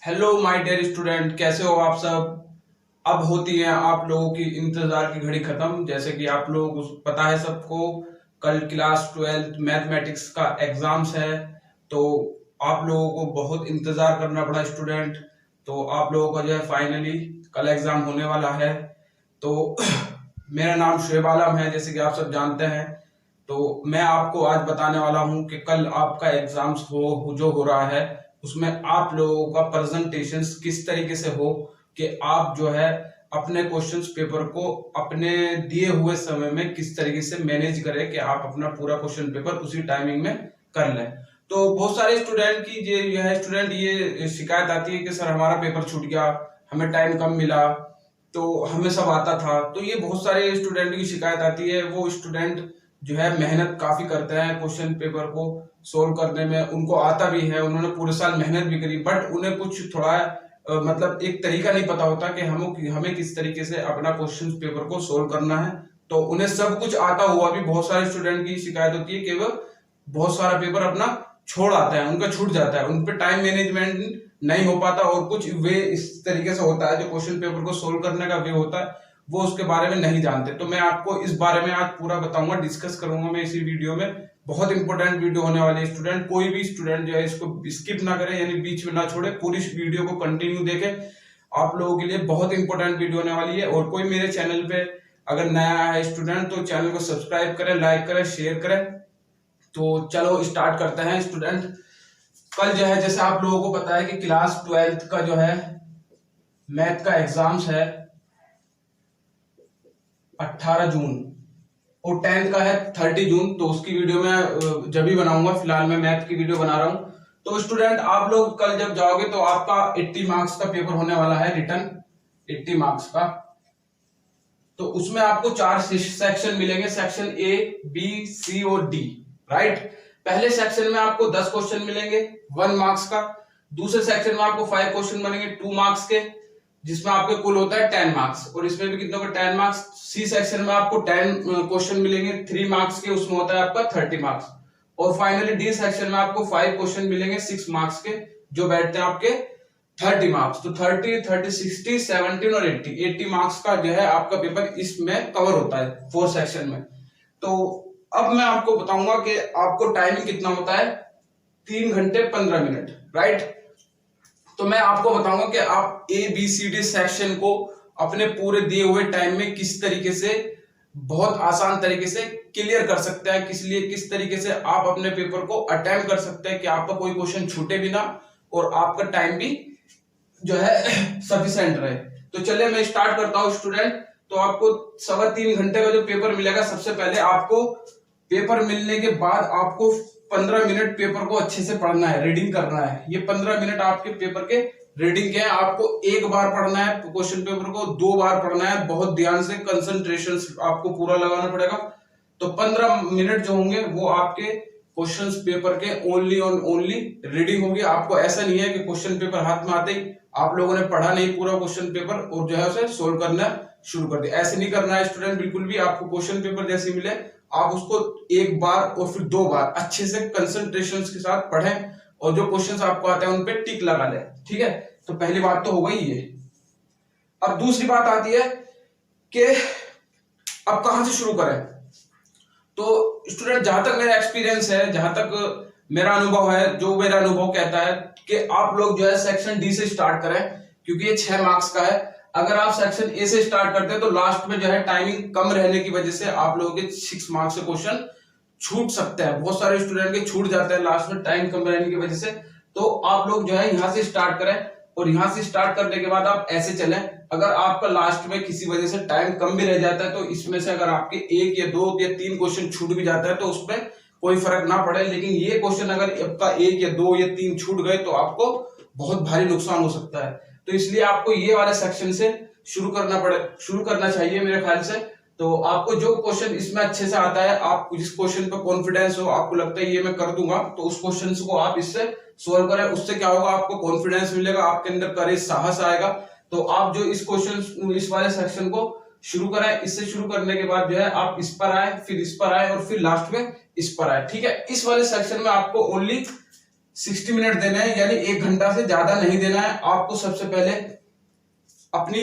Hello my dear student, कैसे हो आप सब। अब होती है आप लोगों की इंतजार की घड़ी खत्म। जैसे कि आप लोगों को पता है सबको, कल क्लास 12 मैथमेटिक्स का एग्जाम्स है। तो आप लोगों को बहुत इंतजार करना पड़ा स्टूडेंट। तो आप लोगों का जो है फाइनली कल एग्जाम होने वाला है। तो मेरा नाम शुएब आलम है, जैसे कि आप सब जानते हैं। तो मैं आपको आज बताने वाला हूं कि कल आपका एग्जाम्स जो हो रहा है उसमें आप लोगों का प्रेजेंटेशन किस तरीके से हो कि आप जो है अपने क्वेश्चंस पेपर को अपने दिए हुए समय में किस तरीके से मैनेज करें कि आप अपना पूरा क्वेश्चन पेपर उसी टाइमिंग में कर लें। तो बहुत सारे स्टूडेंट की ये शिकायत आती है कि सर हमारा पेपर छूट गया, हमें टाइम कम मिला, तो हमें सब आता था। तो ये बहुत सारे स्टूडेंट की शिकायत आती है। वो स्टूडेंट जो है मेहनत काफी करते हैं क्वेश्चन पेपर को सोल्व करने में, उनको आता भी है, उन्होंने पूरे साल मेहनत भी करी, बट उन्हें कुछ थोड़ा मतलब एक तरीका नहीं पता होता कि हमें किस तरीके से अपना क्वेश्चन पेपर को सोल्व करना है। तो उन्हें सब कुछ आता हुआ भी बहुत सारे स्टूडेंट की शिकायत होती है कि वो बहुत सारा पेपर अपना छोड़ आता है, उनका छूट जाता है, उन पे टाइम मैनेजमेंट नहीं हो पाता और कुछ वे इस तरीके से होता है जो क्वेश्चन पेपर को सोल्व करने का वे होता है वो उसके बारे में नहीं जानते। तो मैं आपको इस बारे में आज पूरा बताऊंगा, डिस्कस करूंगा मैं इसी वीडियो में। बहुत इंपॉर्टेंट वीडियो होने वाली है स्टूडेंट, कोई भी स्टूडेंट जो है इसको स्किप ना करे, यानी बीच में ना छोड़े, पूरी वीडियो को कंटिन्यू देखे। आप लोगों के लिए बहुत इंपॉर्टेंट वीडियो होने वाली है। और कोई मेरे चैनल पे अगर नया है स्टूडेंट तो चैनल को सब्सक्राइब करें, लाइक करें, शेयर करें। तो चलो स्टार्ट करते हैं स्टूडेंट। कल जो है जैसे आप लोगों को पता है कि क्लास 12 का जो है मैथ का एग्जाम्स है 18 जून और 10th का है 30 जून। तो उसकी वीडियो मैं जब भी बनाऊंगा, फिलहाल मैं मैथ की वीडियो बना रहा हूं। तो स्टूडेंट आप लोग कल जब जाओगे तो आपका 80 मार्क्स का पेपर होने वाला है, रिटर्न 80 मार्क्स का। तो उसमें आपको 4 सेक्शन मिलेंगे, सेक्शन ए, बी, सी और डी, राइट। पहले सेक्शन में आपको 10 क्वेश्चन मिलेंगे 1 मार्क्स का। दूसरे सेक्शन में आपको 5 क्वेश्चन बनेंगे 2 मार्क्स के, जिसमें आपके कुल होता है 10 मार्क्स। और इसमें भी कितने का 10 मार्क्स। सी सेक्शन में आपको 10 क्वेश्चन मिलेंगे 3 मार्क्स के, उसमें होता है आपका 30 मार्क्स। और फाइनली डी सेक्शन में आपको 5 क्वेश्चन मिलेंगे 6 मार्क्स के, जो बैठते हैं आपके 30 मार्क्स। तो 30, 30, 60, 17 और 80 मार्क्स का जो है आपका पेपर इसमें कवर होता है 4 सेक्शन में। तो अब मैं आपको बताऊंगा कि आपको टाइमिंग कितना होता है, 3 घंटे 15 मिनट, राइट। तो मैं आपको बताऊंगा कि आप A B C D section को अपने पूरे दिए हुए टाइम में किस तरीके से बहुत आसान तरीके से क्लियर कर सकते हैं, किस तरीके से आप अपने पेपर को अटेम्प्ट कर सकते हैं कि आपका कोई क्वेश्चन छूटे भी ना और आपका टाइम भी जो है सफिशिएंट रहे। तो चलिए मैं स्टार्ट करता हूं स्टूडेंट। तो आपको 3.25 घंटे का जो पेपर मिलेगा, सबसे पहले आपको पेपर मिलने के बाद आपको 15 मिनट पेपर को अच्छे से पढ़ना है, रीडिंग करना है। ये 15 मिनट आपके पेपर के रीडिंग के हैं। आपको एक बार पढ़ना है क्वेश्चन पेपर को, 2 बार पढ़ना है, बहुत ध्यान से कंसंट्रेशन आपको पूरा लगाना पड़ेगा। तो 15 मिनट जो होंगे वो आपके क्वेश्चन पेपर के ओनली और ओनली रीडिंग होगी। आपको ऐसा नहीं है कि क्वेश्चन पेपर हाथ में आते ही आप लोगों ने पढ़ा नहीं पूरा क्वेश्चन पेपर और जो है उसे सोल्व करना शुरू कर दिया, ऐसे नहीं करना है स्टूडेंट बिल्कुल भी। आपको क्वेश्चन पेपर जैसे मिले आप उसको एक बार और फिर 2 बार अच्छे से कंसंट्रेशन के साथ पढ़ें और जो क्वेश्चंस आपको आते हैं उन पे टिक लगा लें, ठीक है। तो पहली बात तो हो गई ये। अब दूसरी बात आती है कि अब कहां से शुरू करें। तो स्टूडेंट जहां तक मेरा एक्सपीरियंस है, जहां तक मेरा अनुभव है, जो मेरा अनुभव कहता है कि आप लोग जो है सेक्शन डी से स्टार्ट करें, क्योंकि ये 6 मार्क्स का है। अगर आप सेक्शन ए से स्टार्ट करते हैं तो लास्ट में जो है टाइमिंग कम रहने की वजह से आप लोगों के 6 मार्क्स के क्वेश्चन छूट सकते हैं। बहुत सारे स्टूडेंट के छूट जाते हैं लास्ट में टाइम कम रहने की वजह से। तो आप लोग जो है यहां से स्टार्ट करें और यहां से स्टार्ट करने के बाद आप ऐसे चलें। अगर आपका लास्ट में किसी वजह से टाइम कम भी रह जाता है तो इसमें से अगर आपके 1 या 2 या 3 क्वेश्चन छूट भी जाता है तो उसमें कोई फर्क ना पड़े। लेकिन ये क्वेश्चन अगर आपका 1 या 2 या 3 छूट गए तो आपको बहुत भारी नुकसान हो सकता है। तो इसलिए आपको ये वाले सेक्शन से शुरू करना चाहिए मेरे ख्याल से। तो आपको जो क्वेश्चन इसमें अच्छे से आता है, आप जिस क्वेश्चन पर कॉन्फिडेंस हो, आपको लगता है ये मैं कर दूंगा, तो उस क्वेश्चन को आप इससे सोल्व करें। उससे क्या होगा, आपको कॉन्फिडेंस मिलेगा, आपके अंदर करेज, साहस आएगा। तो आप जो इस वाले सेक्शन को शुरू करें। इससे शुरू करने के बाद जो है आप इस पर आए, फिर इस पर आए और फिर लास्ट में इस पर आए, ठीक है। इस वाले सेक्शन में आपको ओनली 60 मिनट देना है, यानी 1 घंटा से ज्यादा नहीं देना है आपको। सबसे पहले अपनी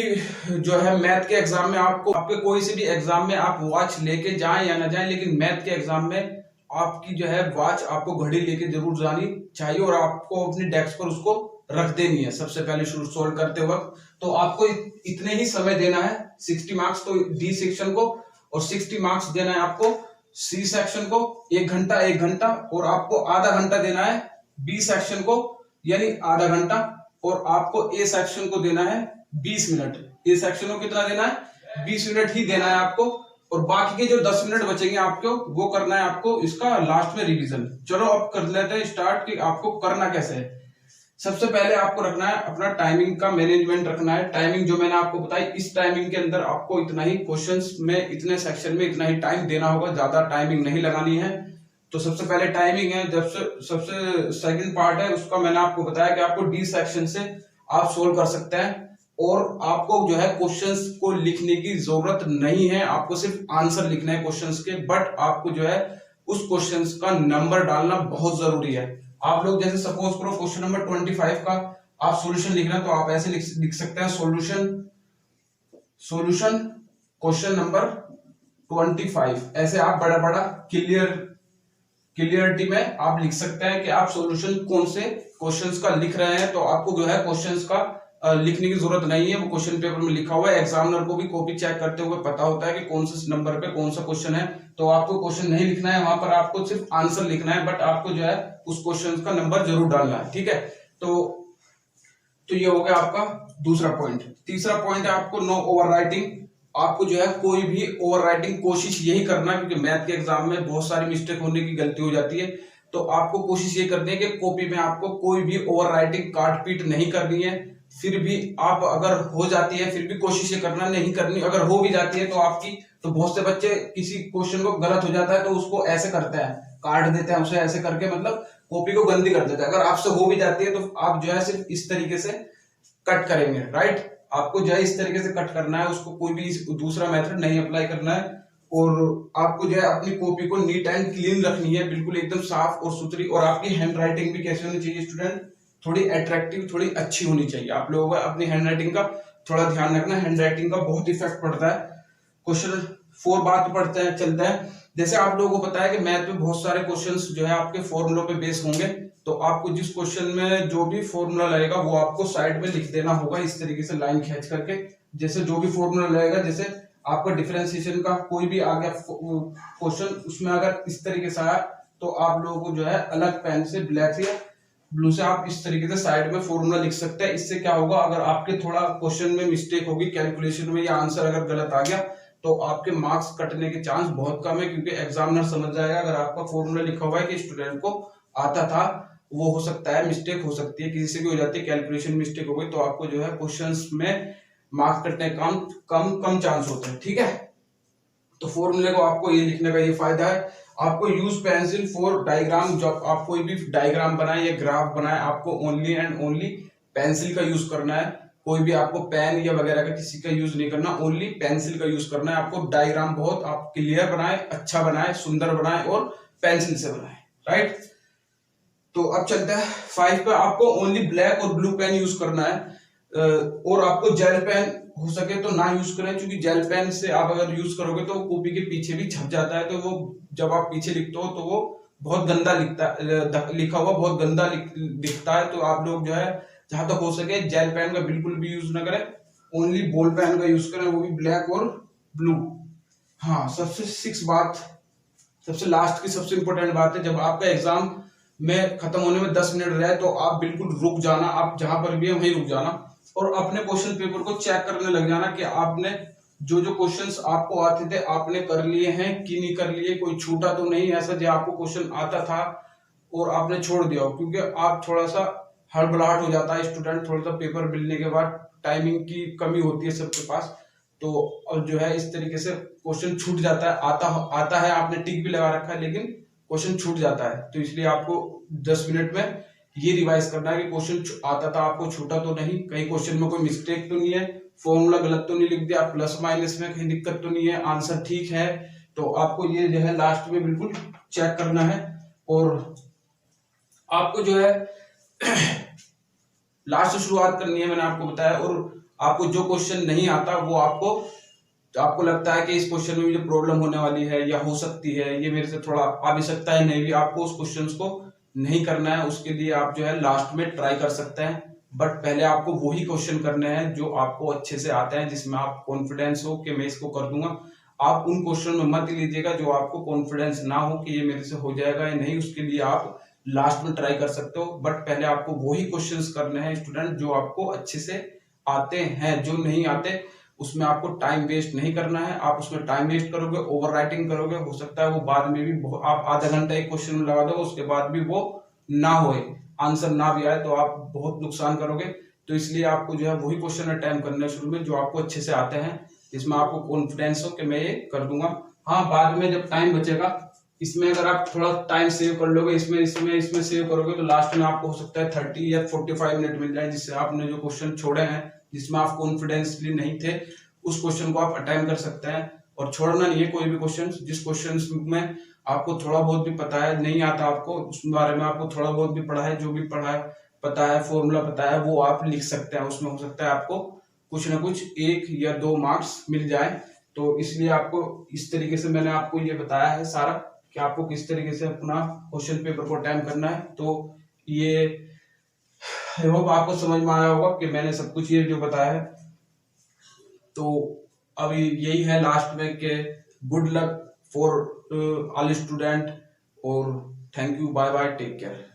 जो है मैथ के एग्जाम में आपको, आपके कोई से भी एग्जाम में आप वॉच लेके जाएं या ना जाएं, लेकिन मैथ के एग्जाम में आपकी जो है वॉच, आपको घड़ी लेके जरूर जानी चाहिए और आपको अपनी डेस्क पर उसको रख देनी है सबसे पहले शुरू सोल्व करते वक्त। तो आपको इतने ही समय देना है, 60 मार्क्स तो डी सेक्शन को, और 60 मार्क्स देना है आपको सी सेक्शन को, 1 घंटा 1 घंटा, और आपको आधा घंटा देना है बी सेक्शन को, यानी आधा घंटा, और आपको ए सेक्शन को देना है 20 मिनट। ए सेक्शन को कितना देना है? 20 मिनट ही देना है आपको, और बाकी के जो 10 मिनट बचेंगे आपको, वो करना है आपको इसका लास्ट में रिवीजन। चलो अब कर लेते हैं स्टार्ट कि आपको करना कैसे है। सबसे पहले आपको रखना है अपना टाइमिंग का मैनेजमेंट रखना है। टाइमिंग जो मैंने आपको बताई, इस टाइमिंग के अंदर आपको इतना ही क्वेश्चंस में, इतने सेक्शन में इतना ही टाइम देना होगा, ज्यादा टाइमिंग नहीं लगानी है। तो सबसे पहले टाइमिंग है, जब से सबसे सेकंड पार्ट है उसका मैंने आपको बताया कि आपको डी सेक्शन से आप सोल्व कर सकते हैं, और आपको जो है क्वेश्चंस को लिखने की जरूरत नहीं है, आपको सिर्फ आंसर लिखना है क्वेश्चंस के। बट आपको जो है उस क्वेश्चंस का नंबर डालना बहुत जरूरी है। आप लोग जैसे सपोज करो क्वेश्चन नंबर 25 का आप सॉल्यूशन लिख रहे हैं, तो आप ऐसे लिख सकते हैं सॉल्यूशन क्वेश्चन नंबर 25, ऐसे आप बड़ा बड़ा क्लियरिटी में आप लिख सकते हैं कि आप सॉल्यूशन कौन से क्वेश्चंस का लिख रहे हैं। तो आपको जो है क्वेश्चंस का लिखने की जरूरत नहीं है, वो क्वेश्चन पेपर में लिखा हुआ है। एग्जामिनर को भी कॉपी चेक करते हुए पता होता है कि कौन से नंबर पे कौन सा क्वेश्चन है, तो आपको क्वेश्चन नहीं लिखना है वहां पर, आपको सिर्फ आंसर लिखना है। बट आपको जो है उस क्वेश्चन का नंबर जरूर डालना है, ठीक है। तो ये हो गया आपका दूसरा पॉइंट। तीसरा पॉइंट है आपको नो ओवर राइटिंग। आपको जो है कोई भी ओवर राइटिंग कोशिश यही करना है, क्योंकि मैथ के एग्जाम में बहुत सारी मिस्टेक होने की गलती हो जाती है। तो आपको कोशिश ये करनी है कि कॉपी में आपको कोई भी ओवर राइटिंग काट पीट नहीं करनी है। फिर भी आप अगर हो जाती है, फिर भी कोशिश ये करना नहीं करनी। अगर हो भी जाती है तो आपकी, तो बहुत से बच्चे किसी क्वेश्चन को गलत हो जाता है तो उसको ऐसे करते हैं, काट देते हैं उसे ऐसे करके, मतलब कॉपी को गंदी कर देते हैं। अगर आपसे हो भी जाती है तो आप जो है सिर्फ इस तरीके से कट करेंगे, राइट। आपको जो है इस तरीके से कट करना है, उसको कोई भी दूसरा मेथड नहीं अप्लाई करना है। और आपको जो है अपनी कॉपी को नीट एंड क्लीन रखनी है, बिल्कुल एकदम साफ और सुथरी। और आपकी हैंड राइटिंग भी कैसी होनी चाहिए स्टूडेंट? थोड़ी अट्रैक्टिव, थोड़ी अच्छी होनी चाहिए। आप लोगों को अपनी हैंड राइटिंग का थोड़ा ध्यान रखना, हैंड राइटिंग का बहुत इफेक्ट पड़ता है। क्वेश्चन 4 बात पढ़ते हैं, चलते हैं। जैसे आप लोगों को पता है कि मैथ में बहुत सारे क्वेश्चंस जो है आपके फॉर्मूलों पे बेस होंगे, तो आपको जिस क्वेश्चन में जो भी फॉर्मूला लगेगा वो आपको साइड में लिख देना होगा, इस तरीके से लाइन खींच करके। जैसे जो भी फॉर्मूला लगेगा, जैसे आपका डिफरेंशिएशन का कोई भी आ गया क्वेश्चन, उसमें अगर इस तरीके से आया तो आप लोगों को जो है अलग पेन से, ब्लैक या ब्लू से आप इस तरीके से साइड में फॉर्मूला लिख सकते हैं। इससे क्या होगा, अगर आपके थोड़ा क्वेश्चन में मिस्टेक होगी कैलकुलेशन में, या आंसर अगर गलत आ गया, तो आपके मार्क्स कटने के चांस बहुत कम है, क्योंकि एग्जामिनर समझ जाएगा अगर आपका फॉर्मूला लिखा हुआ है कि स्टूडेंट को आता था, वो हो सकता है मिस्टेक हो सकती है, किसी से भी हो जाती है, कैलकुलेशन मिस्टेक हो गई तो आपको जो है क्वेश्चंस में मार्क्स कटने का कम चांस होते हैं, ठीक है। तो फॉर्मूले को आपको ये लिखने का ये फायदा है। आपको यूज पेंसिल फॉर डायग्राम, जब आप कोई भी डायग्राम बनाए या ग्राफ बनाए, आपको ओनली एंड ओनली पेंसिल का यूज करना है। कोई भी आपको पेन या वगैरह का किसी का यूज नहीं करना, ओनली पेंसिल का यूज करना है। आपको डायग्राम बहुत आप क्लियर बनाए, अच्छा बनाए, सुंदर बनाए, और पेंसिल से बनाए, राइट। तो अब चलता है 5 पे। आपको ओनली ब्लैक और ब्लू पेन यूज करना है, और आपको जेल पेन हो सके तो ना यूज करें, क्योंकि जेल पेन से आप अगर यूज करोगे तो कॉपी के पीछे भी छप जाता है, तो वो जब आप पीछे लिखते हो तो वो बहुत गंदा लिखा हुआ बहुत गंदा दिखता है। तो आप लोग जो है जहां तक हो सके जेल पेन का बिल्कुल भी यूज ना करें, ओनली बॉल पेन का यूज करें, वो भी ब्लैक और ब्लू। हाँ, सबसे लास्ट की सबसे इंपॉर्टेंट बात है, जब आपका एग्जाम में खत्म होने में 10 मिनट रहे तो आप बिल्कुल रुक जाना, आप जहां पर भी है वहीं रुक जाना, और अपने क्वेश्चन पेपर को चेक करने लग जाना कि आपने जो क्वेश्चंस आपको आते थे आपने कर लिए हैं कि नहीं कर लिए, कोई छूटा तो नहीं ऐसा जो आपको क्वेश्चन आता था और आपने छोड़ दिया हो। क्योंकि आप थोड़ा सा हड़बड़ाहट हो जाता है स्टूडेंट, थोड़ा सा पेपर मिलने के बाद टाइमिंग की कमी होती है सबके पास, तो और जो है इस तरीके से क्वेश्चन छूट जाता है। आता है, आपने टिक भी लगा रखा है, लेकिन क्वेश्चन छूट जाता है। तो इसलिए आपको 10 मिनट में ये रिवाइज करना है कि क्वेश्चन आता था, आपको छूटा तो नहीं, कहीं क्वेश्चन में कोई मिस्टेक तो नहीं है, फॉर्मूला गलत तो नहीं लिख दिया, प्लस माइनस में कहीं दिक्कत तो नहीं है, आंसर ठीक है। तो आपको ये जो है लास्ट में बिल्कुल चेक करना है। और आपको जो है लास्ट से शुरुआत करनी है, मैंने आपको बताया। और आपको जो क्वेश्चन नहीं आता वो आपको लगता है कि इस क्वेश्चन में मुझे प्रॉब्लम होने वाली है या हो सकती है, ये मेरे से थोड़ा आ भी सकता है, नहीं भी, आपको उस क्वेश्चन को नहीं करना है। उसके लिए आप जो है लास्ट में ट्राई कर सकते हैं, बट पहले आपको वही क्वेश्चन करने हैं जो आपको अच्छे से आते हैं, जिसमें आप कॉन्फिडेंस हो कि मैं इसको कर दूंगा। आप उन क्वेश्चन में मत लीजिएगा जो आपको कॉन्फिडेंस ना हो कि ये मेरे से हो जाएगा या नहीं। उसके लिए आप लास्ट में ट्राई कर सकते हो, बट पहले आपको वही क्वेश्चंस करने हैं स्टूडेंट जो आपको अच्छे से आते हैं। जो नहीं आते उसमें आपको टाइम वेस्ट नहीं करना है। आप उसमें टाइम वेस्ट करोगे, ओवर राइटिंग करोगे, हो सकता है वो बाद में भी आप आधा घंटा एक क्वेश्चन में लगा दोगे, उसके बाद भी वो ना होए, आंसर ना भी आए, तो आप बहुत नुकसान करोगे। तो इसलिए आपको जो है वही क्वेश्चन अटेम्प्ट करना है शुरू में जो आपको अच्छे से आते हैं, जिसमें आपको कॉन्फिडेंस हो कि मैं ये कर दूंगा। हाँ, बाद में जब टाइम बचेगा, इसमें अगर आप थोड़ा टाइम सेव कर लोगे, इसमें सेव करोगे, तो लास्ट में आपको हो सकता है 30 या 45 मिनट मिल जाए, जिससे आपने जो क्वेश्चन छोड़े हैं जिसमें आप कॉन्फिडेंसली नहीं थे, उस क्वेश्चन को आप अटेम्प्ट कर सकते हैं। और छोड़ना नहीं है कोई भी क्वेश्चन। जिस क्वेश्चन में आपको थोड़ा बहुत भी पता है, नहीं आता आपको, उस बारे में आपको थोड़ा बहुत भी पढ़ा है, जो भी पढ़ा है पता है, फॉर्मूला पता है, वो आप लिख सकते हैं। उसमें हो सकता है आपको कुछ ना कुछ 1 या 2 मार्क्स मिल जाए। तो इसलिए आपको इस तरीके से मैंने आपको ये बताया है सारा कि आपको किस तरीके से अपना क्वेश्चन पेपर को अटेम्प्ट करना है। तो ये आई होप आपको समझ में आया होगा कि मैंने सब कुछ ये जो बताया है। तो अभी यही है लास्ट में कि good luck for all student, और thank you, bye bye, take care.